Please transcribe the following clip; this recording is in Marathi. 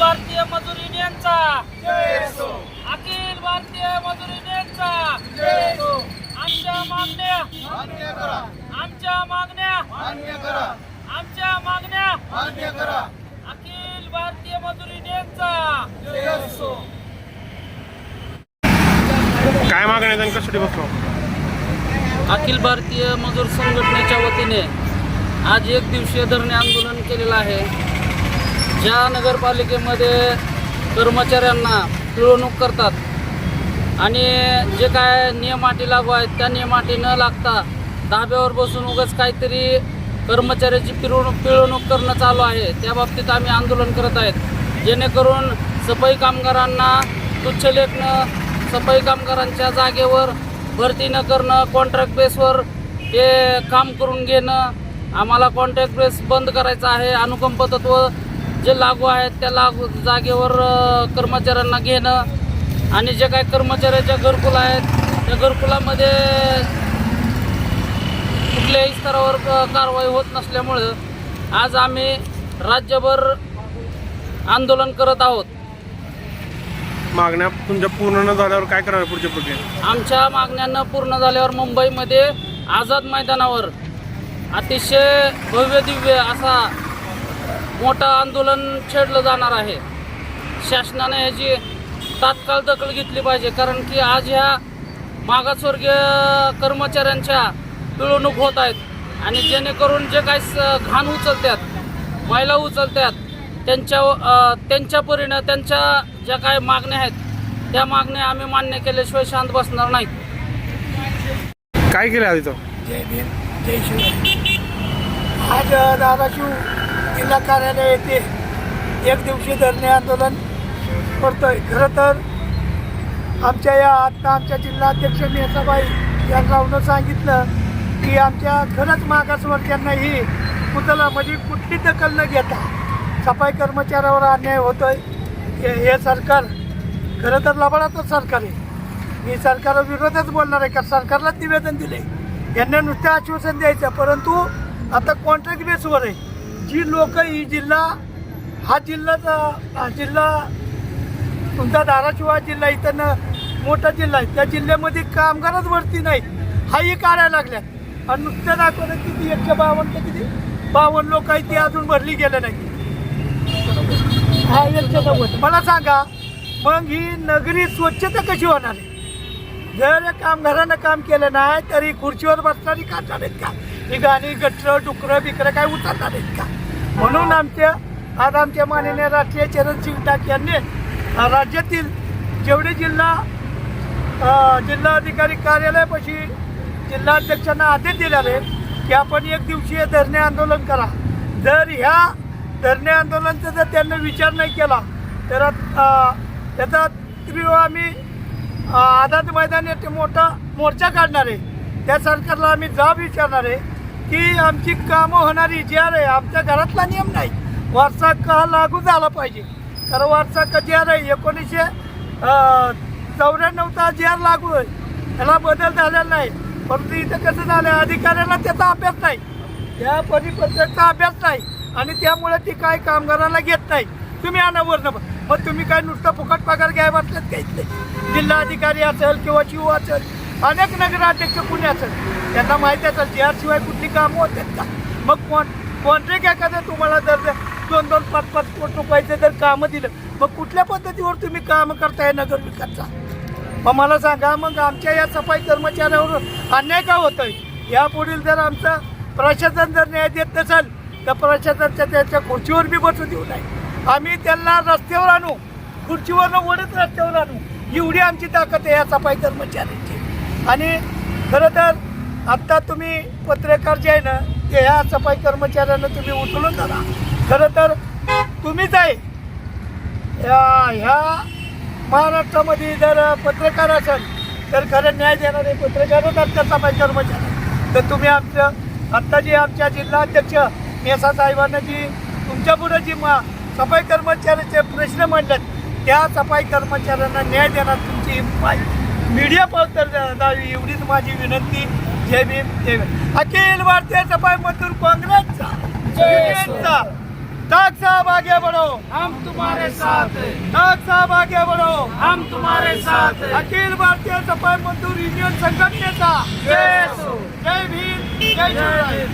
भारतीय मजूर युनियनचा अखिल भारतीय मजूर युनियनचा आमच्या मागण्या आमच्या मागण्या आमच्या मागण्या अखिल भारतीय मजूर युनियनचा काय मागण्या आहेत आणि कशासाठी बसलो? अखिल भारतीय मजूर संघटनेच्या वतीने आज एक दिवसीय धरणे आंदोलन केलेलं आहे। ज्या नगरपालिकेमध्ये कर्मचाऱ्यांना पिळवणूक करतात आणि जे काय नियम अटी लागू आहेत त्या नियम अटी न लागता धाब्यावर बसून उगाच काहीतरी कर्मचाऱ्याची पिळवणूक करणं चालू आहे, त्या बाबतीत आम्ही आंदोलन करत आहेत। जेणेकरून सफाई कामगारांना तुच्छ लेखणं, सफाई कामगारांच्या जागेवर भरती न करणं, कॉन्ट्रॅक्ट बेसवर हे काम करून घेणं, आम्हाला कॉन्ट्रॅक्ट बेस बंद करायचं आहे। अनुकंप तत्व जे लागू आहेत त्या जागेवर कर्मचाऱ्यांना घेणं आणि जे काही कर्मचाऱ्याच्या घरकुल आहेत त्या घरकुलामध्ये कुठल्याही स्तरावर कारवाई होत नसल्यामुळं आज आम्ही राज्यभर आंदोलन करत आहोत। मागण्या तुमच्या पूर्ण न झाल्यावर काय करणार पुढची प्रक्रिया? आमच्या मागण्यांना पूर्ण झाल्यावर मुंबईमध्ये आझाद मैदानावर अतिशय भव्य दिव्य असा मोठं आंदोलन छेडलं जाणार आहे। शासनाने याची तात्काळ दखल घेतली पाहिजे, कारण की आज ह्या मागासवर्गीय कर्मचाऱ्यांच्या पिळवणूक होत आहेत आणि जेणेकरून जे काही घाण उचलतात, महिला उचलतात, त्यांच्या परीनं त्यांच्या ज्या काही मागण्या आहेत त्या मागण्या आम्ही मान्य केल्याशिवाय शांत बसणार नाहीत। काय केलं आधी तो? जय भीम, जय शिवराय। आज धाराशिव जिल्हा कार्यालय येथे एक दिवसीय धरणे आंदोलन करतोय। खरं तर आमच्या जिल्हाध्यक्ष मेहसाबाई यांना सांगितलं की आमच्या खरंच मागासवर्गीयांना ही म्हणजे कुठली दखल न घेता सफाई कर्मचाऱ्यावर अन्याय होतोय। हे सरकार खरं तर लबाडाचं सरकार आहे। मी सरकारविरोधात बोलणार आहे, कारण सरकारलाच निवेदन दिले, यांना नुसतं आश्वासन द्यायचं, परंतु आता कॉन्ट्रॅक्ट बेसवर आहे। जी लोक ही जिल्हा तुमचा धाराशिव हा जिल्हा इथं मोठा जिल्हा आहे, त्या जिल्ह्यामध्ये कामगारच भरती नाही हाही काढायला लागल्यात आणि नुसतं दाखवलं किती 152 लोक आहेत ती अजून भरली गेले नाही। हा 190। मला सांगा मग ही नगरी स्वच्छता कशी होणार आहे? जर या कामगारानं काम केलं नाही तरी खुर्चीवर बसणारी काढणार आहेत का? ही गाणी गटर डुकरं बिकरं काय उतरणार आहेत का? म्हणून आज आमच्या माननीय राष्ट्रीय चरणसिंग टाक यांनी राज्यातील जेवढे जिल्हाधिकारी कार्यालयापाशी जिल्हाध्यक्षांना आदेश दिलेले की आपण एक दिवसीय धरणे आंदोलन करा। जर ह्या धरणे आंदोलनाचा जर त्यांनी विचार नाही केला तर त्याचा तीव्र आम्ही आझाद मैदान येथे मोठा मोर्चा काढणार आहे। त्या सरकारला आम्ही जाब विचारणार आहे की आमची कामं होणारी जी आर आहे, आमच्या घरातला नियम नाही, वारसा हक्क लागू झाला पाहिजे। कारण वारसा हक्क जी आर आहे 1994चा जी आर लागू आहे, त्याला बदल झालेला नाही, परंतु इथं कसं झालं अधिकाऱ्यांना त्याचा अभ्यास नाही, त्या परिपत्रकाचा अभ्यास नाही आणि त्यामुळे ती काय कामगारांना घेत नाही। तुम्ही अनावरणं मग तुम्ही काय नुसतं फुकट पगार घ्याय बसलेत का? इथले जिल्हाधिकारी असेल किंवा शिव असेल, अनेक नगराध्यक्ष कुणी असेल, त्यांना माहिती असेल याशिवाय कुठली कामं होतात का? मग कॉन्ट्रॅक्ट एखादं तुम्हाला जर 2-2, 5-5 कोटी रुपयाचं जर कामं दिलं, मग कुठल्या पद्धतीवर तुम्ही कामं करताय नगर विकासचा? मग मला सांगा, मग आमच्या या सफाई कर्मचाऱ्यावर अन्याय का होतोय? यापुढील जर आमचं प्रशासन जर न्याय देत नसेल तर प्रशासनाच्या त्याच्या खुर्चीवर बी बसू देऊ नये। आम्ही त्यांना रस्त्यावर आणू, खुर्चीवरनं ओढत रस्त्यावर आणू, एवढी आमची ताकद आहे या सफाई कर्मचाऱ्यांची। आणि खरं तर आत्ता तुम्ही पत्रकार जे आहे ना ते ह्या सफाई कर्मचाऱ्यांना तुम्ही उचलून धरा। खरं तर तुम्हीच आहे ह्या महाराष्ट्रामध्ये जर पत्रकार असेल तर खरं न्याय देणारे पत्रकारच असतात सफाई कर्मचारी। तर तुम्ही आत्ता जी आमच्या जिल्हाध्यक्ष मेसा साहेबांना जी तुमच्यापुढं जी सफाई कर्मचाऱ्याचे प्रश्न मांडतात त्या सफाई कर्मचाऱ्यांना न्याय देणार तुमची मीडिया पावतर द्यावी एवढीच माझी विनंती। जय भीम, जय भीम। अखिल भारतीय सफाई मजूर काँग्रेसचा डॉक्टर साहब आगे बढ़ो, हम तुम्हारे साथ हैं, डॉक्टर साहब आगे बढ़ो, हम तुम्हारे साथ हैं। अखिल भारतीय सफाई मजदूर युनियन संघटनेचा जय असो. जय भीम, जय शिवराय.